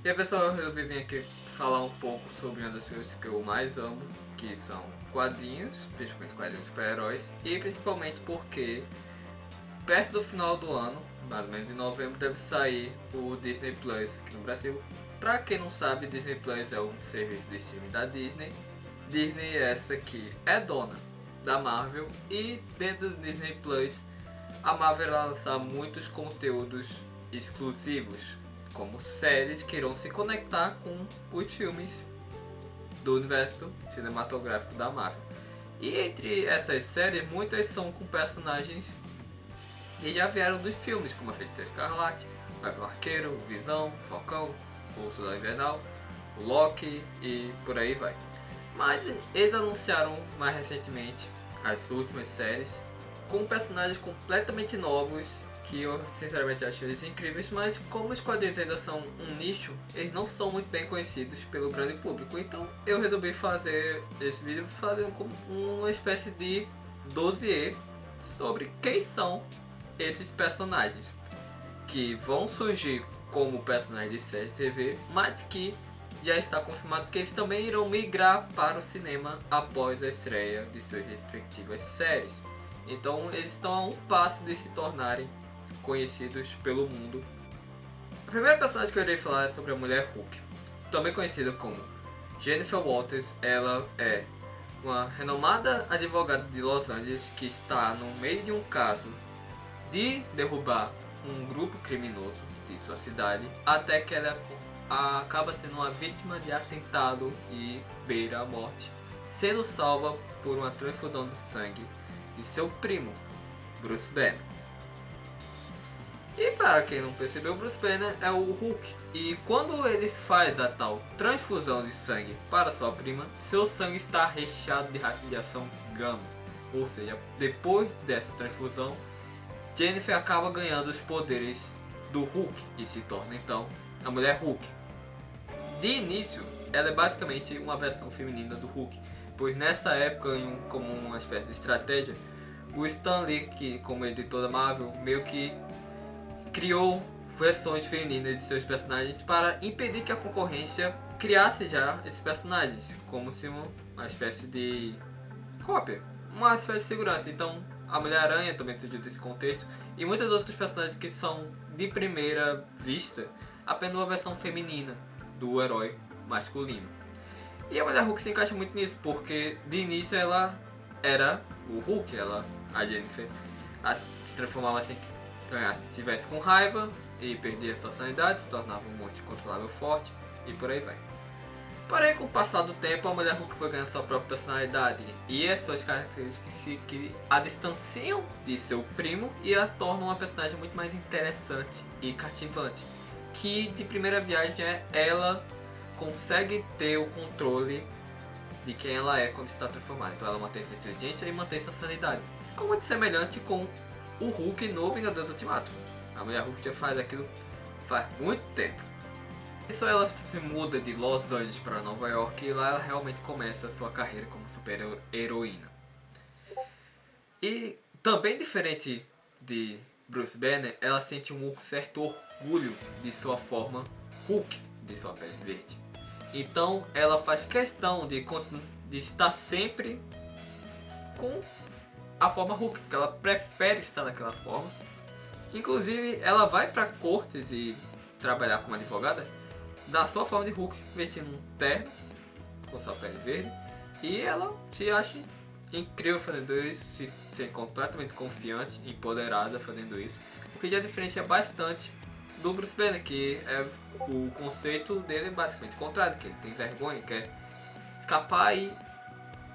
E aí pessoal, eu resolvi vir aqui falar um pouco sobre uma das coisas que eu mais amo, que são quadrinhos, principalmente quadrinhos de super-heróis, e principalmente porque perto do final do ano, mais ou menos em novembro, deve sair o Disney Plus aqui no Brasil. Pra quem não sabe, Disney Plus é um serviço de streaming da Disney. Disney é essa que é dona da Marvel, e dentro do Disney Plus a Marvel vai lançar muitos conteúdos exclusivos, como séries que irão se conectar com os filmes do universo cinematográfico da Marvel. E entre essas séries, muitas são com personagens que já vieram dos filmes, como a Feiticeira Escarlate, o Gavião Arqueiro, o Visão, o Falcão, o Soldado Invernal, o Loki e por aí vai. Mas eles anunciaram mais recentemente as últimas séries com personagens completamente novos, que eu sinceramente acho eles incríveis, mas como os quadrinhos ainda são um nicho, eles não são muito bem conhecidos pelo grande público. Então eu resolvi fazer esse vídeo fazendo como uma espécie de dossiê sobre quem são esses personagens que vão surgir como personagens de série de TV, mas que já está confirmado que eles também irão migrar para o cinema após a estreia de suas respectivas séries. Então eles estão a um passo de se tornarem conhecidos pelo mundo. A primeira personagem que eu irei falar é sobre a Mulher Hulk, também conhecida como Jennifer Walters. Ela é uma renomada advogada de Los Angeles que está no meio de um caso de derrubar um grupo criminoso de sua cidade, até que ela acaba sendo uma vítima de atentado e beira a morte, sendo salva por uma transfusão de sangue de seu primo, Bruce Banner. E para quem não percebeu, Bruce Banner é o Hulk. E quando ele faz a tal transfusão de sangue para sua prima, seu sangue está recheado de radiação gama. Ou seja, depois dessa transfusão, Jennifer acaba ganhando os poderes do Hulk e se torna então a Mulher Hulk. De início, ela é basicamente uma versão feminina do Hulk, pois nessa época, como uma espécie de estratégia, o Stan Lee, que como editor da Marvel, meio que criou versões femininas de seus personagens para impedir que a concorrência criasse já esses personagens, como se uma espécie de cópia, uma espécie de segurança. Então a Mulher-Aranha também surgiu desse contexto, e muitos outros personagens que são de primeira vista apenas uma versão feminina do herói masculino. E a Mulher Hulk se encaixa muito nisso, porque de início ela era o Hulk, a Jennifer, se transformava assim que estivesse com raiva e perdia sua sanidade, se tornava um monstro controlável forte e por aí vai. Porém, com o passar do tempo, a Mulher Hulk foi ganhando sua própria personalidade e as suas características que a distanciam de seu primo e a tornam uma personagem muito mais interessante e cativante. Que de primeira viagem ela consegue ter o controle de quem ela é quando está transformada. Então ela mantém-se inteligente e mantém sua sanidade. É muito semelhante com o Hulk no Vingadores Ultimato. A Mulher Hulk já faz aquilo faz muito tempo. Isso ela se muda de Los Angeles para Nova York e lá ela realmente começa a sua carreira como super heroína. E também diferente de Bruce Banner, ela sente um certo orgulho de sua forma Hulk, de sua pele verde. Então ela faz questão de estar sempre com a forma Hulk, porque ela prefere estar daquela forma. Inclusive ela vai para cortes e trabalhar como advogada da sua forma de Hulk, vestindo um terno com sua pele verde, e ela se acha incrível fazendo isso, se sente completamente confiante, empoderada fazendo isso, o que já diferencia bastante do Bruce Banner, que é o conceito dele é basicamente o contrário, que ele tem vergonha, quer escapar e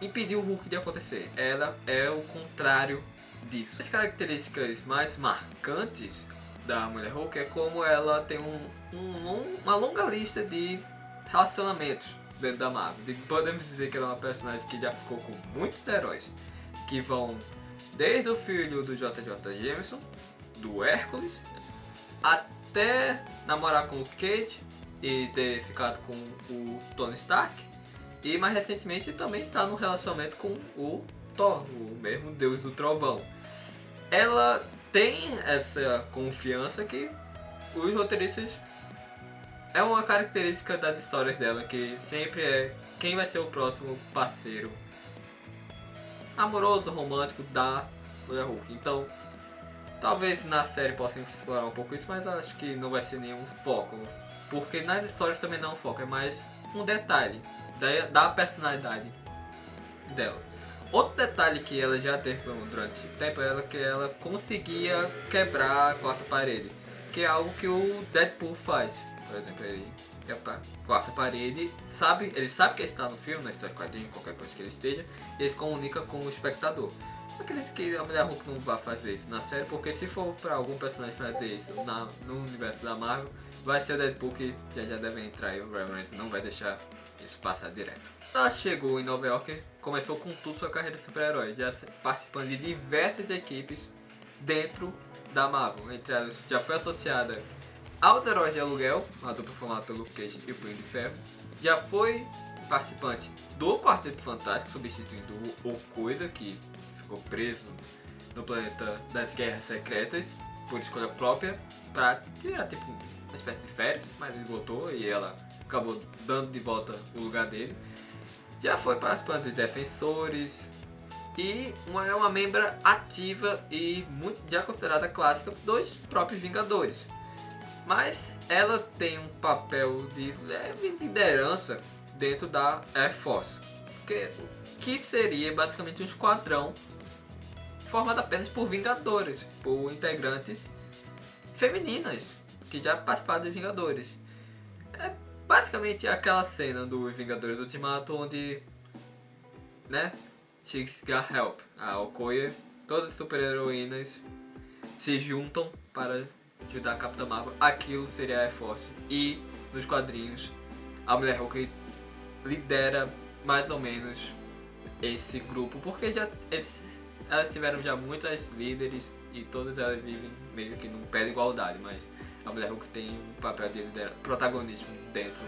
impedir o Hulk de acontecer. Ela é o contrário disso. As características mais marcantes da Mulher Hulk é como ela tem uma longa lista de relacionamentos dentro da Marvel. Podemos dizer que ela é uma personagem que já ficou com muitos heróis, que vão desde o filho do JJ Jameson, do Hércules, até namorar com o Cage e ter ficado com o Tony Stark, e mais recentemente também está num relacionamento com o Thor, o mesmo deus do trovão. Ela tem essa confiança que os roteiristas é uma característica das histórias dela, que sempre é quem vai ser o próximo parceiro amoroso, romântico da Mulher Hulk. Então, talvez na série possa explorar um pouco isso, mas eu acho que não vai ser nenhum foco. Porque nas histórias também não é um foco, é mais um detalhe da personalidade dela. Outro detalhe que ela já teve durante o tempo é que ela conseguia quebrar a quarta parede, que é algo que o Deadpool faz. Por exemplo, ele quebra a quarta parede, ele sabe que está no filme, na história de quadrinho, qualquer coisa que ele esteja, e ele se comunica com o espectador. Eu acredito que a Mulher Hulk não vai fazer isso na série, porque se for para algum personagem fazer isso no universo da Marvel, vai ser o Deadpool, que já deve entrar e o Ryan Reynolds não vai deixar isso passar direto. Ela chegou em Nova York, começou com tudo sua carreira de super-herói, já participando de diversas equipes dentro da Marvel. Entre elas, já foi associada aos Heróis de Aluguel, uma dupla formada pelo Luke Cage e o Punho de Ferro. Já foi participante do Quarteto Fantástico, substituindo o Coisa, que ficou preso no planeta das Guerras Secretas por escolha própria, para tirar tipo uma espécie de férias, mas ele voltou e ela acabou dando de volta o lugar dele. Já foi participante dos Defensores e é uma membra ativa e muito já considerada clássica dos próprios Vingadores. Mas ela tem um papel de leve liderança dentro da Air Force, que seria basicamente um esquadrão formado apenas por Vingadores, por integrantes femininas que já participaram dos Vingadores. É basicamente aquela cena do Vingadores do Ultimato onde, né, She's Got Help, a Okoye, todas as super-heroínas se juntam para ajudar a Capitã Marvel. Aquilo seria a Air Force. E nos quadrinhos, a Mulher Hulk lidera mais ou menos esse grupo, porque elas tiveram já muitas líderes e todas elas vivem meio que num pé de igualdade, mas a Mulher Hulk tem um papel de protagonismo dentro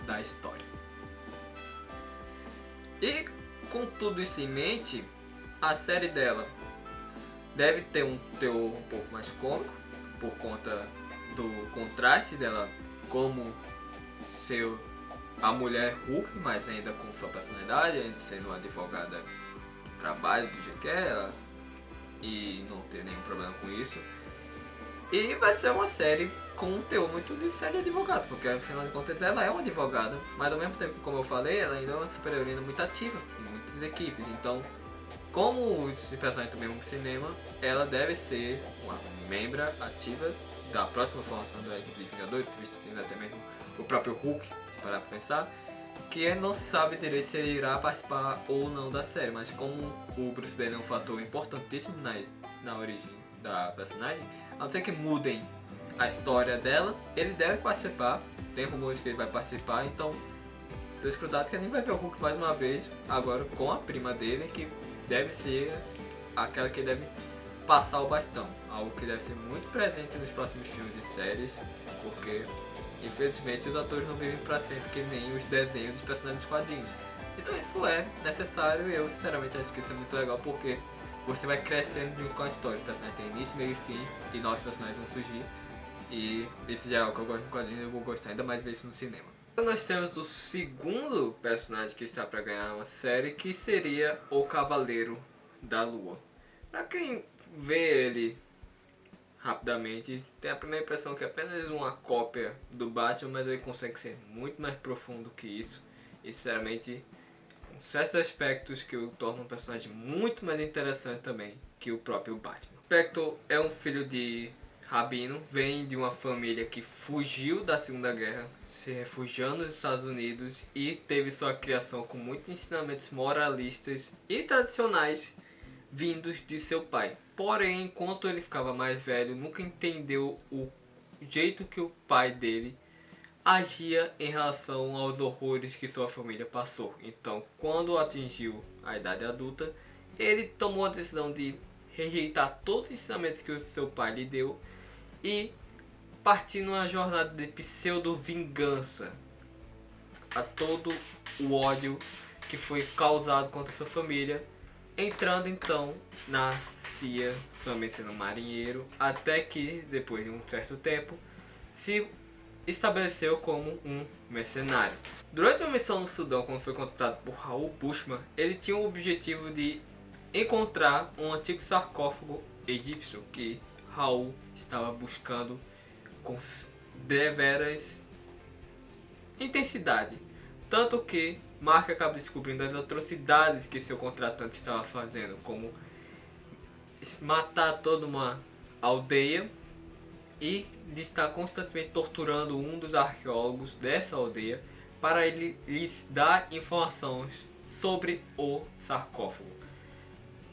da história. E com tudo isso em mente, a série dela deve ter um teor um pouco mais cômico, por conta do contraste dela como ser a Mulher Hulk, mas ainda com sua personalidade, ainda sendo uma advogada que trabalha do jeito que é ela e não ter nenhum problema com isso. E vai ser uma série com um teor muito de série de advogado, porque afinal de contas ela é uma advogada, mas ao mesmo tempo, como eu falei, ela ainda é uma super-heroína muito ativa em muitas equipes. Então, como se personagem também no cinema, ela deve ser uma membra ativa da próxima formação da equipe de Vingadores, substituindo até mesmo o próprio Hulk, para pensar, que não se sabe direito se ele irá participar ou não da série, mas como o Bruce Banner é um fator importantíssimo na origem da personagem, a não ser que mudem a história dela, ele deve participar. Tem rumores que ele vai participar, então Deus cruzado que a gente vai ver o Hulk mais uma vez, agora com a prima dele, que deve ser aquela que deve passar o bastão, algo que deve ser muito presente nos próximos filmes e séries, porque infelizmente os atores não vivem para sempre, que nem os desenhos dos personagens dos quadrinhos. Então isso é necessário e eu sinceramente acho que isso é muito legal, porque você vai crescendo junto com a história. Os personagens têm início, meio e fim, e novos personagens vão surgir. E isso já é o que eu gosto de quadrinhos e eu vou gostar ainda mais de ver isso no cinema. Então nós temos o segundo personagem que está para ganhar uma série, que seria o Cavaleiro da Lua. Para quem vê ele rapidamente, tem a primeira impressão que é apenas uma cópia do Batman, mas ele consegue ser muito mais profundo que isso. E sinceramente, com certos aspectos que o tornam um personagem muito mais interessante também que o próprio Batman. O Spectre é um filho de rabino, vem de uma família que fugiu da Segunda Guerra, se refugiando nos Estados Unidos e teve sua criação com muitos ensinamentos moralistas e tradicionais vindos de seu pai. Porém, enquanto ele ficava mais velho, nunca entendeu o jeito que o pai dele agia em relação aos horrores que sua família passou. Então, quando atingiu a idade adulta, ele tomou a decisão de rejeitar todos os ensinamentos que o seu pai lhe deu e partir numa jornada de pseudo-vingança a todo o ódio que foi causado contra sua família, entrando então na CIA, também sendo um marinheiro, até que depois de um certo tempo se estabeleceu como um mercenário. Durante uma missão no Sudão, quando foi contratado por Raul Bushman, ele tinha o objetivo de encontrar um antigo sarcófago egípcio que Raul estava buscando com deveras intensidade. Tanto que Mark acaba descobrindo as atrocidades que seu contratante estava fazendo, como matar toda uma aldeia e de estar constantemente torturando um dos arqueólogos dessa aldeia para ele lhes dar informações sobre o sarcófago.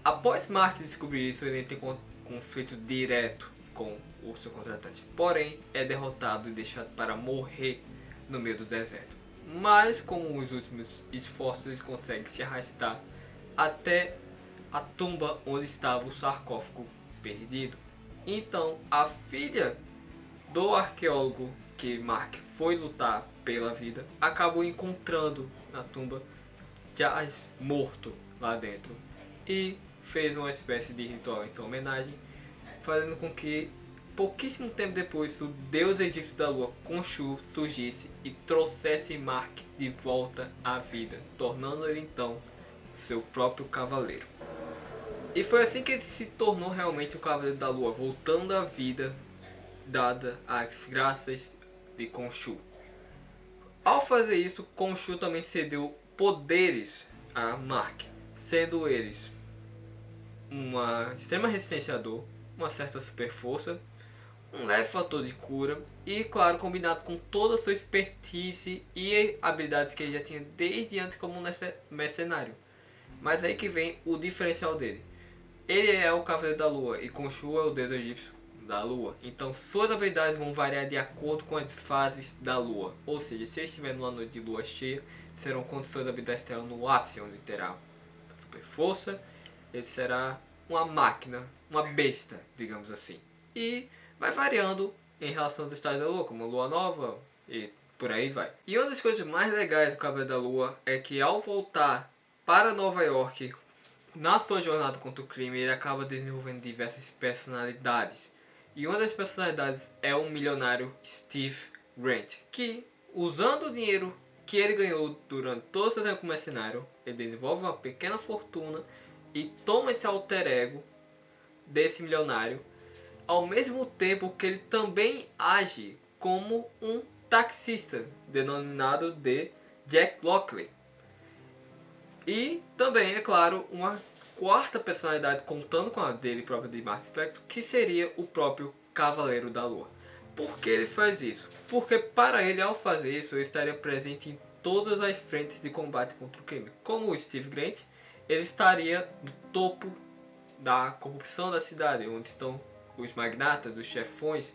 Após Mark descobrir isso, ele tem conflito direto com o seu contratante, porém é derrotado e deixado para morrer no meio do deserto. Mas com os últimos esforços ele consegue se arrastar até a tumba onde estava o sarcófago perdido. Então a filha do arqueólogo que Mark foi lutar pela vida acabou encontrando na tumba Jazz morto lá dentro e fez uma espécie de ritual em sua homenagem, fazendo com que pouquíssimo tempo depois o deus egípcio da lua Khonshu surgisse e trouxesse Mark de volta à vida, tornando ele então seu próprio cavaleiro. E foi assim que ele se tornou realmente o Cavaleiro da Lua, voltando à vida dada às graças de Khonshu. Ao fazer isso, Khonshu também cedeu poderes a Mark, sendo eles uma extrema resistência à dor, uma certa super força, um leve fator de cura e, claro, combinado com toda a sua expertise e habilidades que ele já tinha desde antes como mercenário. Mas aí que vem o diferencial dele. Ele é o Cavaleiro da Lua e Khonshu é o deus egípcio da Lua. Então suas habilidades vão variar de acordo com as fases da Lua. Ou seja, se ele estiver numa noite de lua cheia, serão quando suas habilidades estarão no ápice, onde terá super força. Ele será uma máquina, uma besta, digamos assim. E vai variando em relação aos estágios da Lua, como Lua Nova e por aí vai. E uma das coisas mais legais do Cavaleiro da Lua é que ao voltar para Nova York, na sua jornada contra o crime, ele acaba desenvolvendo diversas personalidades. E uma das personalidades é o milionário Steve Grant, que, usando o dinheiro que ele ganhou durante todo o seu tempo como mercenário, ele desenvolve uma pequena fortuna e toma esse alter ego desse milionário, ao mesmo tempo que ele também age como um taxista, denominado de Jack Lockley. E também, é claro, uma quarta personalidade, contando com a dele própria de Mark Spector, que seria o próprio Cavaleiro da Lua. Por que ele faz isso? Porque para ele, ao fazer isso, ele estaria presente em todas as frentes de combate contra o crime. Como o Steve Grant, ele estaria no topo da corrupção da cidade, onde estão os magnatas, os chefões,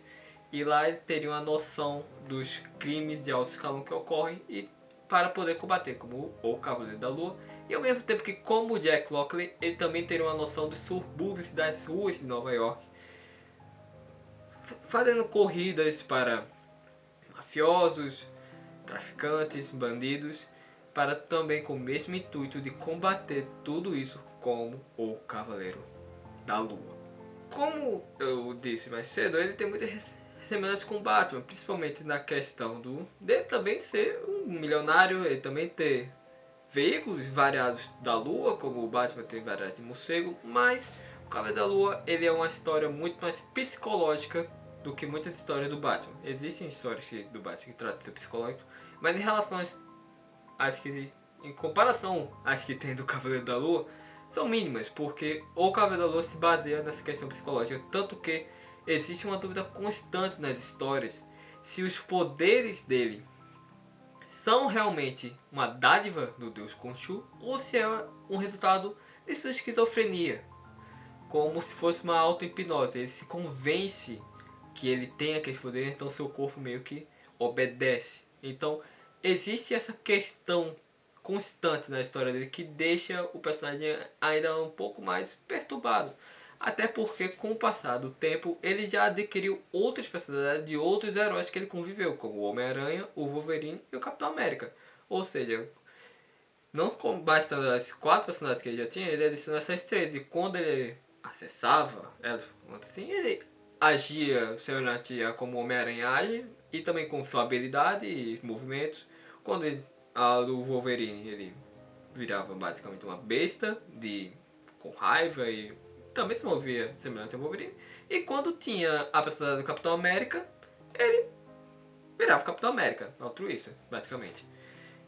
e lá ele teria uma noção dos crimes de alto escalão que ocorrem e para poder combater, como o Cavaleiro da Lua. E ao mesmo tempo que, como o Jack Lockley, ele também teria uma noção dos subúrbios das ruas de Nova York, fazendo corridas para mafiosos, traficantes, bandidos, para também com o mesmo intuito de combater tudo isso como o Cavaleiro da Lua. Como eu disse mais cedo, ele tem muitas semelhanças com o Batman, principalmente na questão dele também ser um milionário, ele também ter veículos variados da Lua, como o Batman tem variedade de morcego, mas o Cavaleiro da Lua ele é uma história muito mais psicológica do que muitas histórias do Batman. Existem histórias do Batman que tratam de ser psicológico, mas em relação às que, em comparação às que tem do Cavaleiro da Lua, são mínimas, porque o Cavaleiro da Lua se baseia nessa questão psicológica, tanto que existe uma dúvida constante nas histórias se os poderes dele são realmente uma dádiva do deus Khonshu ou se é um resultado de sua esquizofrenia, como se fosse uma auto-hipnose. Ele se convence que ele tem aqueles poderes, então seu corpo meio que obedece. Então existe essa questão constante na história dele que deixa o personagem ainda um pouco mais perturbado. Até porque com o passar do tempo ele já adquiriu outras personalidades de outros heróis que ele conviveu, como o Homem-Aranha, o Wolverine e o Capitão América. Ou seja, não bastando as 4 personalidades que ele já tinha, ele adicionou essas 3. E quando ele acessava elas, assim, ele agia semelhante a como o Homem-Aranha age e também com sua habilidade e movimentos. Quando o Wolverine ele virava basicamente uma besta com raiva e também se movia semelhante ao Wolverine. E quando tinha a personalidade do Capitão América, ele virava Capitão América, altruísta, basicamente.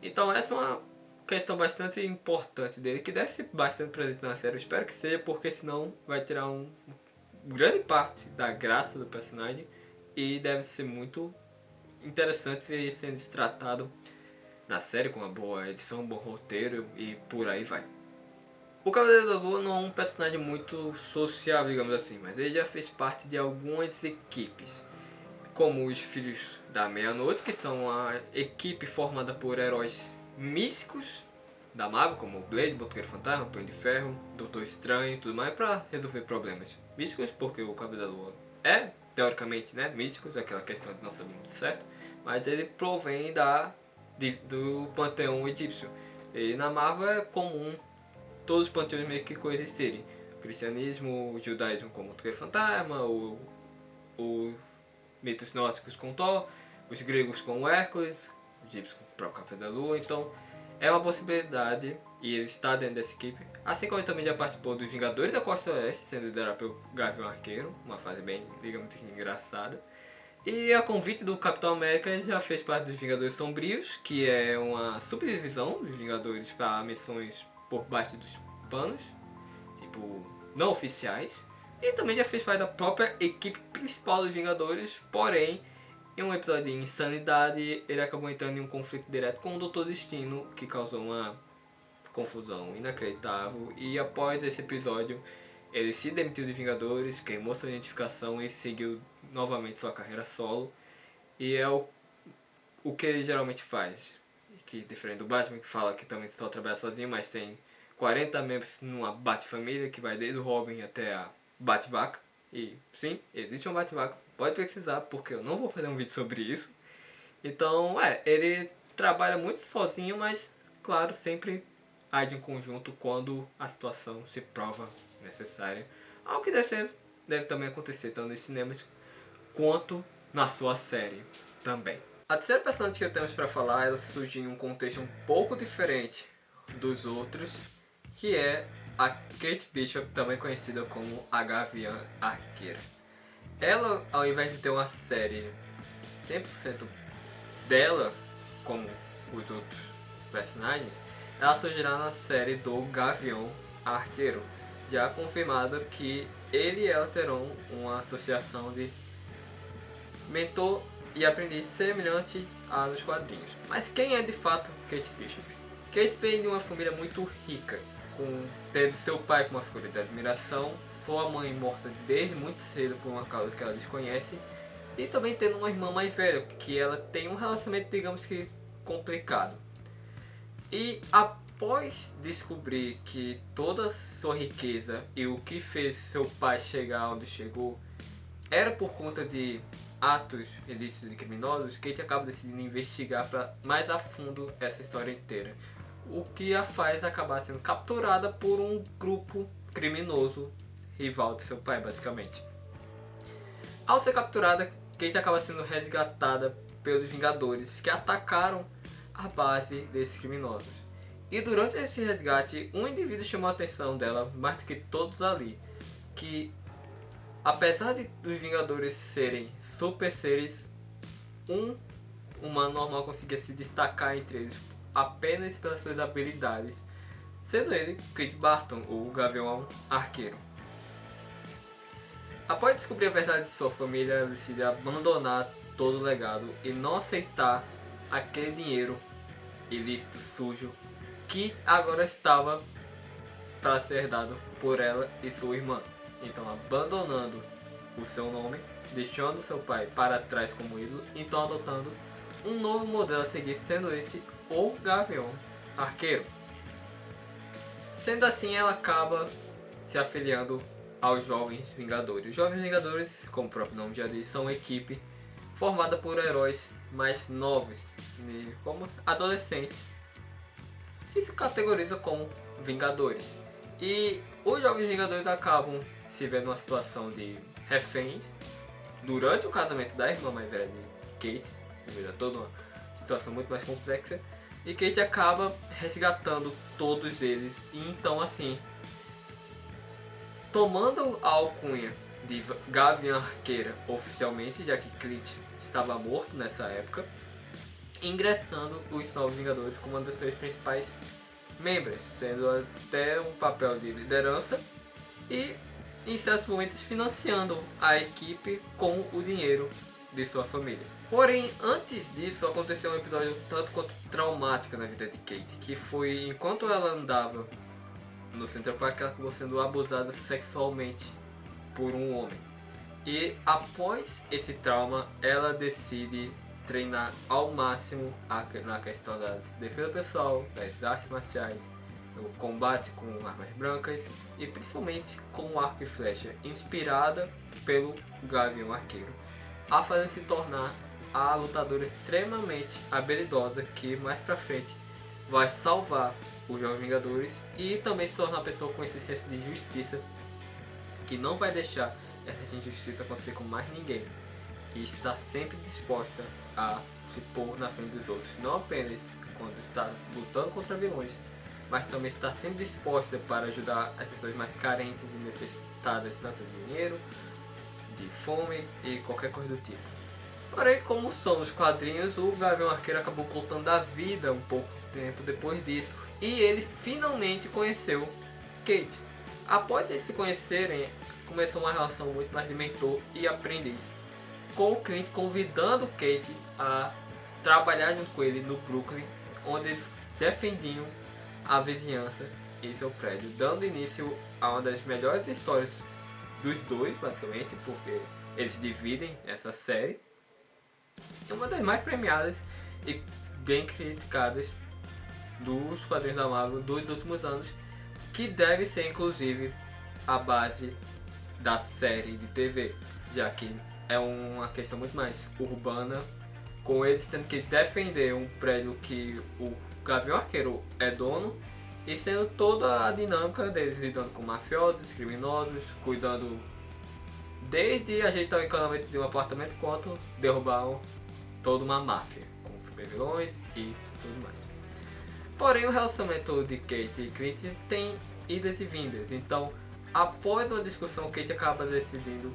Então essa é uma questão bastante importante dele, que deve ser bastante presente na série. Eu espero que seja, porque senão vai tirar grande parte da graça do personagem e deve ser muito interessante ver ele sendo tratado na série com uma boa edição, um bom roteiro e por aí vai. O Cavaleiro da Lua não é um personagem muito social, digamos assim, mas ele já fez parte de algumas equipes, como os Filhos da Meia-Noite, que são a equipe formada por heróis místicos da Marvel, como Blade, Motoqueiro Fantasma, Punho de Ferro, Doutor Estranho e tudo mais, para resolver problemas místicos, porque o Cavaleiro da Lua é, teoricamente, né, místico, aquela questão de não saber muito certo, mas ele provém do panteão egípcio. E na Marvel é comum todos os panteões meio que coexistirem. O cristianismo, o judaísmo com o Motoqueiro Fantasma, o mitos nórdicos com Thor, os gregos com Hércules, os egípcios com o próprio Cavaleiro da Lua. Então é uma possibilidade e ele está dentro dessa equipe. Assim como ele também já participou dos Vingadores da Costa Oeste, sendo liderado pelo Gavião Arqueiro, uma fase bem, digamos assim, engraçada. E a convite do Capitão América, ele já fez parte dos Vingadores Sombrios, que é uma subdivisão dos Vingadores para missões por baixo dos panos, tipo, não oficiais. E também já fez parte da própria equipe principal dos Vingadores, porém, em um episódio de Insanidade, ele acabou entrando em um conflito direto com o Doutor Destino, que causou uma confusão inacreditável. E após esse episódio, ele se demitiu dos Vingadores, queimou sua identificação e seguiu novamente sua carreira solo. E é o que ele geralmente faz. Que diferente do Batman, que fala que também só trabalha sozinho, mas tem 40 membros numa Bat-família, que vai desde o Robin até a Bat-Vaca. E sim, existe uma Bat-Vaca, pode precisar, porque eu não vou fazer um vídeo sobre isso. Então, ele trabalha muito sozinho, mas, claro, sempre age em conjunto quando a situação se prova necessária. Algo que deve também acontecer tanto nos cinemas quanto na sua série também. A terceira personagem que eu temos para falar, ela surge em um contexto um pouco diferente dos outros, que é a Kate Bishop, também conhecida como a Gavião Arqueira. Ela, ao invés de ter uma série 100% dela, como os outros personagens, ela surgirá na série do Gavião Arqueiro, já confirmado que ele e ela terão uma associação de mentor e aprendiz semelhante a nos quadrinhos. Mas quem é de fato Kate Bishop? Kate vem de uma família muito rica, tendo seu pai como uma figura de admiração, sua mãe morta desde muito cedo por uma causa que ela desconhece, e também tendo uma irmã mais velha, que ela tem um relacionamento, digamos que, complicado. E após descobrir que toda sua riqueza e o que fez seu pai chegar onde chegou era por conta de atos ilícitos e criminosos, Kate acaba decidindo investigar mais a fundo essa história inteira, o que a faz acabar sendo capturada por um grupo criminoso rival de seu pai, basicamente. Ao ser capturada, Kate acaba sendo resgatada pelos Vingadores, que atacaram a base desses criminosos. E durante esse resgate, um indivíduo chamou a atenção dela mais do que todos ali, que apesar dos Vingadores serem super seres, um humano normal conseguia se destacar entre eles apenas pelas suas habilidades, sendo ele Clint Barton, o Gavião Arqueiro. Após descobrir a verdade de sua família, ela decide abandonar todo o legado e não aceitar aquele dinheiro ilícito, sujo, que agora estava para ser herdado por ela e sua irmã. Então, abandonando o seu nome, deixando seu pai para trás como ídolo, então adotando um novo modelo a seguir, sendo esse o Gavião Arqueiro. Sendo assim, ela acaba se afiliando aos Jovens Vingadores. Os Jovens Vingadores, como o próprio nome já diz, são uma equipe formada por heróis mais novos, como adolescentes, que se categoriza como Vingadores. E os Jovens Vingadores acabam se vendo numa situação de reféns durante o casamento da irmã mais velha de Kate, vira toda uma situação muito mais complexa. E Kate acaba resgatando todos eles. E então, assim, tomando a alcunha de Gavião Arqueira oficialmente, já que Clint estava morto nessa época, ingressando os Novos Vingadores como uma das suas principais membros, sendo até um papel de liderança e, em certos momentos, financiando a equipe com o dinheiro de sua família. Porém, antes disso, aconteceu um episódio tanto quanto traumático na vida de Kate, que foi enquanto ela andava no Central Park, ela acabou sendo abusada sexualmente por um homem. E após esse trauma, ela decide treinar ao máximo na questão da defesa pessoal, das artes marciais, o combate com armas brancas e principalmente com arco e flecha, inspirada pelo Gavião Arqueiro, a fazer se tornar a lutadora extremamente habilidosa que mais pra frente vai salvar os Jovens Vingadores e também se tornar uma pessoa com esse senso de justiça que não vai deixar essa injustiça acontecer com mais ninguém e está sempre disposta a se pôr na frente dos outros, não apenas quando está lutando contra vilões, mas também está sempre disposta para ajudar as pessoas mais carentes e necessitadas tanto de dinheiro, de fome e qualquer coisa do tipo. Porém, como são os quadrinhos, o Gavião Arqueiro acabou voltando à vida um pouco tempo depois disso e ele finalmente conheceu Kate. Após eles se conhecerem, começou uma relação muito mais de mentor e aprendiz, com o Clint convidando Kate a trabalhar junto com ele no Brooklyn, onde eles defendiam a vizinhança e seu prédio, dando início a uma das melhores histórias dos dois, basicamente, porque eles dividem essa série. É uma das mais premiadas e bem criticadas dos quadrinhos da Marvel dos últimos anos, que deve ser inclusive a base da série de TV, já que é uma questão muito mais urbana, com eles tendo que defender um prédio que o Gavião Arqueiro é dono e sendo toda a dinâmica deles lidando com mafiosos, criminosos, cuidando desde ajeitar o encanamento de um apartamento quanto derrubar toda uma máfia com super vilões e tudo mais. Porém, o relacionamento de Kate e Clint tem idas e vindas, então após uma discussão, Kate acaba decidindo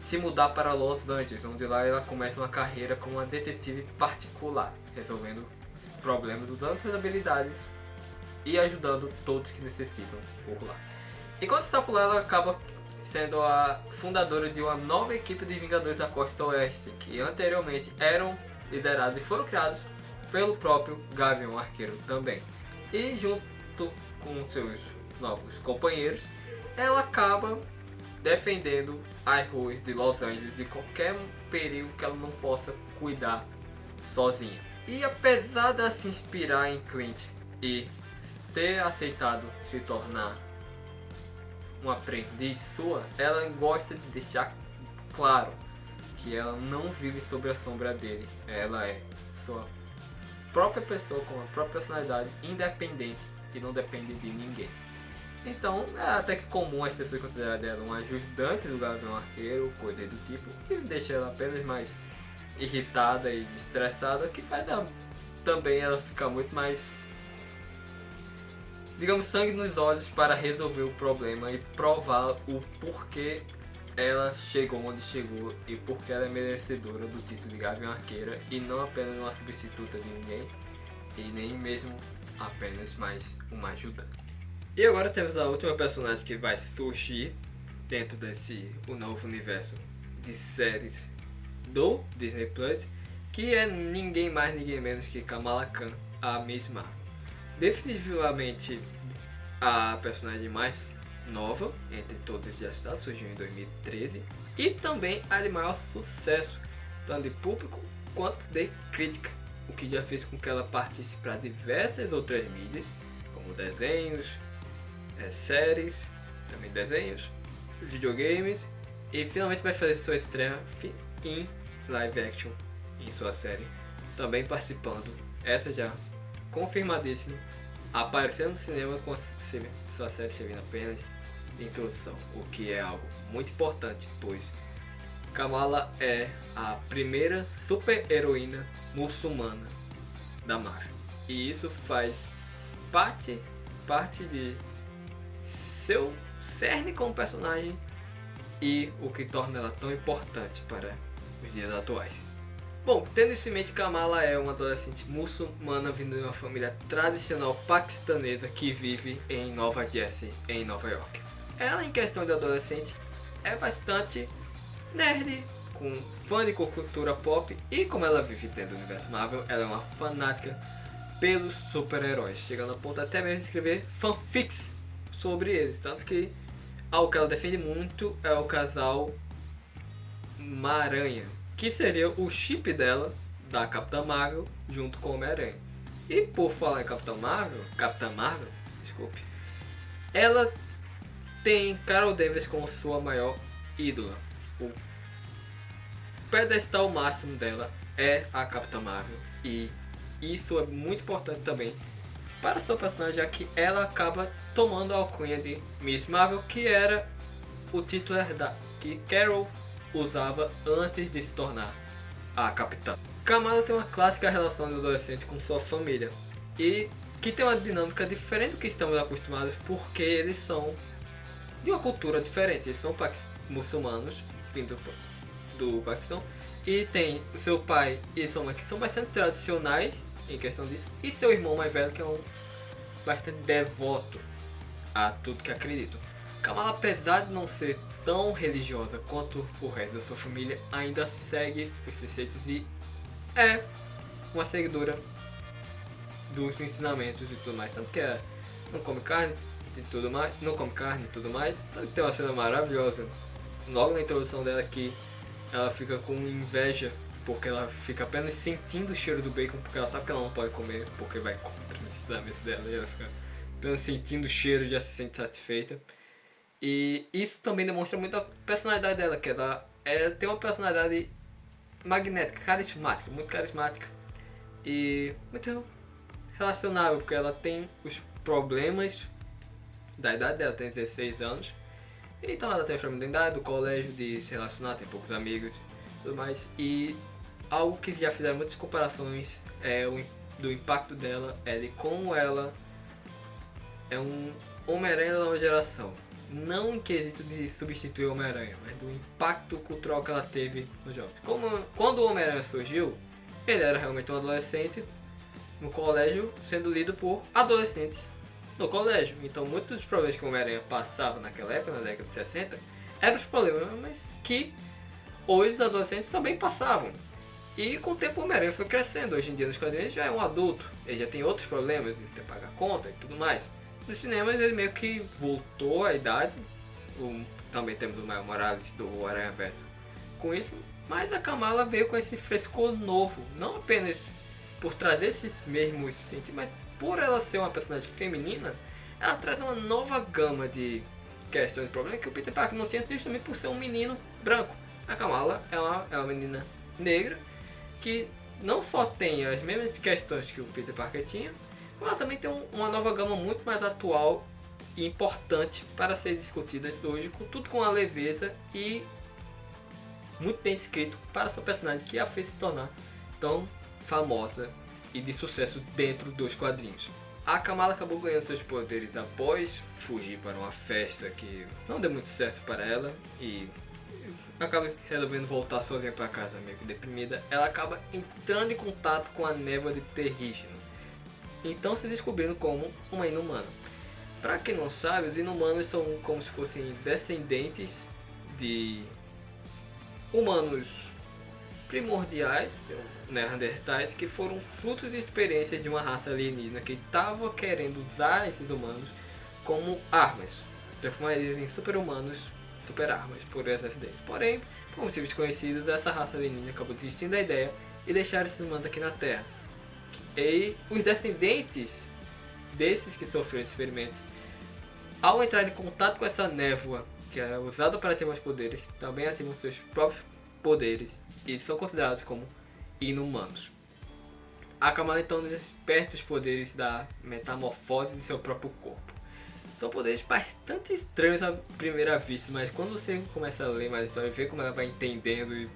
se mudar para Los Angeles, onde lá ela começa uma carreira como uma detetive particular, resolvendo problemas usando suas habilidades e ajudando todos que necessitam por lá. Enquanto está por lá, ela acaba sendo a fundadora de uma nova equipe de Vingadores da Costa Oeste, que anteriormente eram liderados e foram criados pelo próprio Gavião Arqueiro também. E junto com seus novos companheiros, ela acaba defendendo as ruas de Los Angeles de qualquer perigo que ela não possa cuidar sozinha. E apesar de se inspirar em Clint e ter aceitado se tornar um aprendiz sua, ela gosta de deixar claro que ela não vive sob a sombra dele. Ela é sua própria pessoa com a própria personalidade, independente e não depende de ninguém. Então é até que comum as pessoas considerarem ela um ajudante do Gavião Arqueiro, coisa do tipo, e deixa ela apenas mais irritada e estressada, que faz também ela ficar muito mais, digamos, sangue nos olhos para resolver o problema e provar o porquê ela chegou onde chegou e porque ela é merecedora do título de Gavião Arqueira e não apenas uma substituta de ninguém e nem mesmo apenas mais uma ajudante. E agora temos a última personagem que vai surgir dentro desse o novo universo de séries do Disney Plus, que é ninguém mais ninguém menos que Kamala Khan, a Miss Marvel. Definitivamente a personagem mais nova entre todos já está, surgiu em 2013 e também a de maior sucesso, tanto de público quanto de crítica, o que já fez com que ela partisse para diversas outras mídias, como desenhos, séries, também desenhos, videogames, e finalmente vai fazer sua estreia em live action em sua série, também participando, essa já confirmadíssima, aparecendo no cinema com sua série servindo apenas de introdução, o que é algo muito importante, pois Kamala é a primeira super-heroína muçulmana da Marvel. E isso faz parte de seu cerne como personagem e o que torna ela tão importante para os dias atuais. Bom, tendo isso em mente, Kamala é uma adolescente muçulmana vindo de uma família tradicional paquistanesa que vive em Nova Jersey, em Nova York. Ela, em questão de adolescente, é bastante nerd, com fã de cultura pop, e como ela vive dentro do universo Marvel, ela é uma fanática pelos super-heróis, chegando a ponto até mesmo de escrever fanfics sobre eles, tanto que algo que ela defende muito é o casal Maranha, que seria o chip dela, da Capitã Marvel, junto com o Homem-Aranha. E por falar em Capitã Marvel, desculpe, ela tem Carol Danvers como sua maior ídola. O pedestal máximo dela é a Capitã Marvel, e isso é muito importante também para sua personagem, já que ela acaba tomando a alcunha de Miss Marvel, que era o título que Carol usava antes de se tornar a Capitã. Kamala tem uma clássica relação de adolescente com sua família, e que tem uma dinâmica diferente do que estamos acostumados, porque eles são de uma cultura diferente. Eles são muçulmanos, vindos do Paquistão, e tem seu pai e sua mãe que são bastante tradicionais em questão disso, e seu irmão mais velho que é bastante devoto a tudo que acreditam. Kamala, apesar de não ser tão religiosa quanto o resto da sua família, ainda segue os preceitos e é uma seguidora dos ensinamentos e tudo mais, tanto que não come carne e tudo mais, tanto que tem uma cena maravilhosa logo na introdução dela que ela fica com inveja porque ela fica apenas sentindo o cheiro do bacon, porque ela sabe que ela não pode comer porque vai contra os ensinamentos dela, e ela fica apenas sentindo o cheiro e já se sente satisfeita. E isso também demonstra muito a personalidade dela, que ela tem uma personalidade magnética, carismática, muito carismática e muito relacionável, porque ela tem os problemas da idade dela, tem 16 anos, então ela tem os problemas da idade, do colégio, de se relacionar, tem poucos amigos e tudo mais, e algo que já fizeram muitas comparações é do impacto dela, é de como ela é um Homem-Aranha da nova geração. Não em quesito de substituir o Homem-Aranha, mas do impacto cultural que ela teve nos jogos. Quando o Homem-Aranha surgiu, ele era realmente um adolescente no colégio, sendo lido por adolescentes no colégio. Então muitos dos problemas que o Homem-Aranha passava naquela época, na década de 60, eram os problemas que os adolescentes também passavam. E com o tempo o Homem-Aranha foi crescendo. Hoje em dia nos quadrinhos já é um adulto, ele já tem outros problemas, de ter que pagar conta e tudo mais. Nos cinemas ele meio que voltou à idade. Também temos o Miles Morales do Aranha-Verso com isso, mas a Kamala veio com esse frescor novo, não apenas por trazer esses mesmos sentimentos, mas por ela ser uma personagem feminina, ela traz uma nova gama de questões de problemas que o Peter Parker não tinha, justamente por ser um menino branco. A Kamala é uma menina negra que não só tem as mesmas questões que o Peter Parker tinha, ela também tem uma nova gama muito mais atual e importante para ser discutida hoje, com tudo com a leveza e muito bem escrito para sua personagem, que a fez se tornar tão famosa e de sucesso dentro dos quadrinhos. A Kamala acabou ganhando seus poderes após fugir para uma festa que não deu muito certo para ela e acaba resolvendo voltar sozinha para casa, meio que deprimida. Ela acaba entrando em contato com a névoa de Terrigen, então se descobrindo como uma inumana. Para quem não sabe, os inumanos são como se fossem descendentes de humanos primordiais, neandertais, que foram frutos de experiências de uma raça alienígena que estava querendo usar esses humanos como armas, transformar eles em super-humanos, super-armas, por esse acidente. Porém, por motivos desconhecidos, essa raça alienígena acabou desistindo da ideia e deixaram esses humanos aqui na Terra. E os descendentes desses que sofreram experimentos, ao entrar em contato com essa névoa que é usada para ativar os poderes, também ativam seus próprios poderes e são considerados como inumanos. A Kamala então desperta os poderes da metamorfose de seu próprio corpo. São poderes bastante estranhos à primeira vista, mas quando você começa a ler mais a história e ver como ela vai entendendo e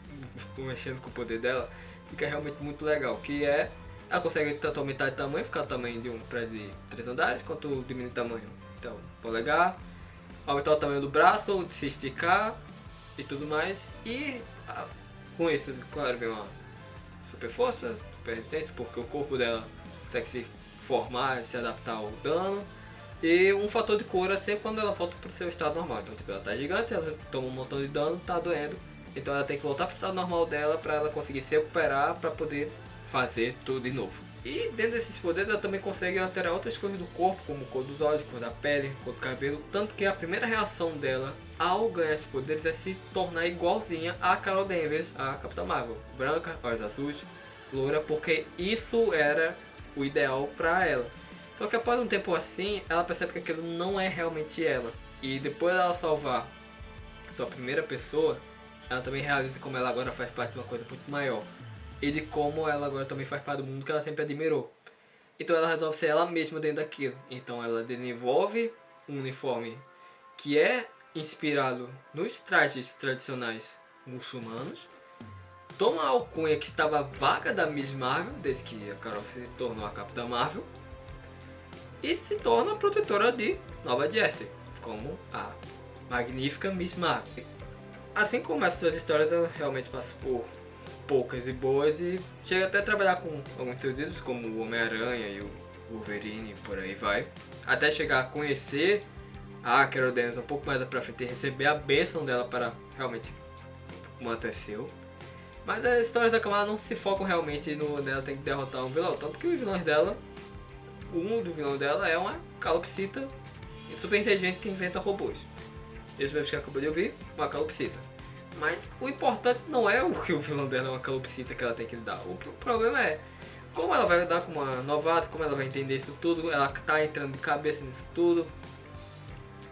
mexendo com o poder dela, fica realmente muito legal. Que é, ela consegue tanto aumentar de tamanho, ficar o tamanho de um prédio de 3 andares, quanto diminuir de tamanho. Então, polegar, aumentar o tamanho do braço, se esticar e tudo mais. E com isso, claro, vem uma super força, super resistência, porque o corpo dela consegue se formar e se adaptar ao dano. E um fator de cura sempre quando ela volta para o seu estado normal. Então, tipo, ela tá gigante, ela toma um montão de dano, tá doendo. Então ela tem que voltar para o estado normal dela para ela conseguir se recuperar para poder fazer tudo de novo. E dentro desses poderes ela também consegue alterar outras coisas do corpo, como cor dos olhos, cor da pele, cor do cabelo. Tanto que a primeira reação dela ao ganhar esses poderes é se tornar igualzinha a Carol Danvers, a Capitã Marvel. Branca, olhos azuis, loura, porque isso era o ideal para ela. Só que após um tempo assim, ela percebe que aquilo não é realmente ela. E depois dela salvar sua primeira pessoa, ela também realiza como ela agora faz parte de uma coisa muito maior. E de como ela agora também faz parte do mundo que ela sempre admirou. Então ela resolve ser ela mesma dentro daquilo. Então ela desenvolve um uniforme que é inspirado nos trajes tradicionais muçulmanos. Toma a alcunha que estava vaga da Miss Marvel, desde que a Carol se tornou a Capitã Marvel. E se torna a protetora de Nova Jersey, como a magnífica Miss Marvel. Assim como essas suas histórias, ela realmente passa por poucas e boas e chega até a trabalhar com alguns seus ídolos, como o Homem-Aranha e o Wolverine e por aí vai. Até chegar a conhecer a Carol Danvers um pouco mais pra frente e receber a bênção dela para realmente manter seu. Mas as histórias da Kamala não se focam realmente no dela tem que derrotar um vilão, tanto que os vilões dela, um do vilão dela é uma calopsita super inteligente que inventa robôs. Esse mesmo que acabou de ouvir, uma calopsita. Mas o importante não é o que o vilão dela é uma calopsita que ela tem que lidar. O problema é como ela vai lidar com uma novata, como ela vai entender isso tudo, ela tá entrando de cabeça nisso tudo.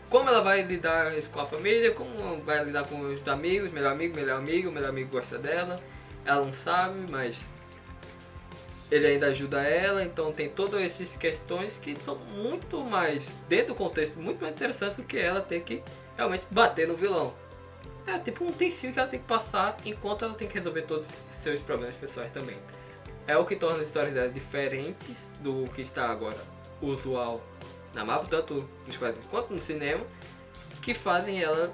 Como ela vai lidar isso com a família, como vai lidar com os amigos, melhor amigo gosta dela. Ela não sabe, mas ele ainda ajuda ela, então tem todas essas questões que são muito mais, dentro do contexto, muito mais interessantes do que ela ter que realmente bater no vilão. É tipo um utensílio que ela tem que passar enquanto ela tem que resolver todos os seus problemas pessoais também. É o que torna as histórias dela diferentes do que está agora usual na Marvel, tanto nos quadrinhos quanto no cinema, que fazem ela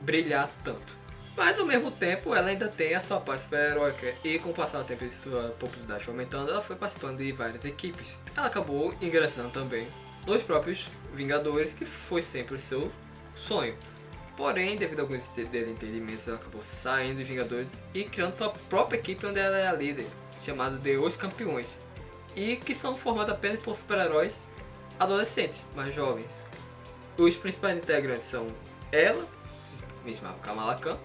brilhar tanto. Mas ao mesmo tempo ela ainda tem a sua parte super-heróica e com o passar do tempo e sua popularidade aumentando, ela foi participando de várias equipes. Ela acabou ingressando também nos próprios Vingadores, que foi sempre o seu sonho. Porém, devido a alguns desentendimentos, ela acabou saindo dos Vingadores e criando sua própria equipe onde ela é a líder, chamada de Os Campeões, e que são formados apenas por super-heróis adolescentes, mais jovens. Os principais integrantes são ela, mesma Kamala Khan,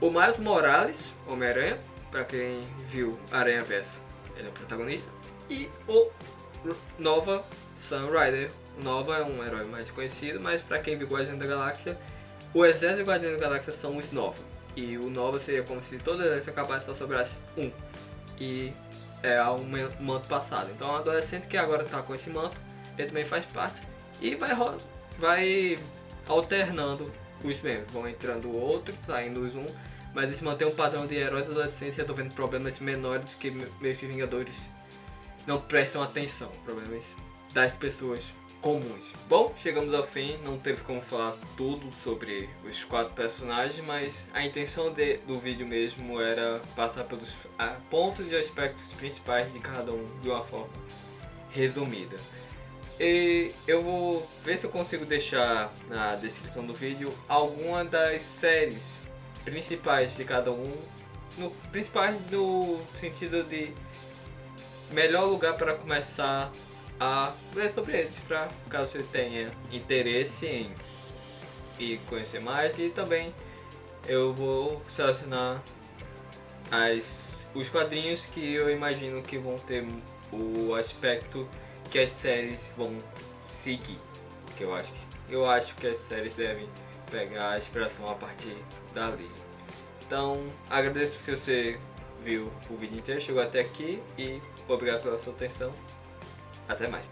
o Miles Morales, Homem-Aranha, para quem viu Aranha Verso, ele é o protagonista, e o Nova Sam Rider. O Nova é um herói mais conhecido, mas para quem viu Guardiões da Galáxia, o exército de Guardiões da Galáxia são os Nova. E o Nova seria como se todo o exército acabasse só sobrasse um. E é um manto passado. Então, um adolescente que agora está com esse manto, ele também faz parte. E vai alternando os membros. Vão entrando outros, saindo os um. Mas eles mantêm um padrão de heróis adolescentes resolvendo problemas menores que meio que Vingadores não prestam atenção. Problemas das pessoas comuns. Bom, chegamos ao fim, não teve como falar tudo sobre os 4 personagens, mas a intenção do vídeo mesmo era passar pelos pontos e aspectos principais de cada um de uma forma resumida. E eu vou ver se eu consigo deixar na descrição do vídeo alguma das séries principais de cada um, principais no sentido de melhor lugar para começar a ler sobre eles, para caso você tenha interesse em conhecer mais. E também eu vou selecionar os quadrinhos que eu imagino que vão ter o aspecto que as séries vão seguir, que eu acho que as séries devem pegar a inspiração a partir dali. Então agradeço se você viu o vídeo inteiro, chegou até aqui, e obrigado pela sua atenção. Até mais.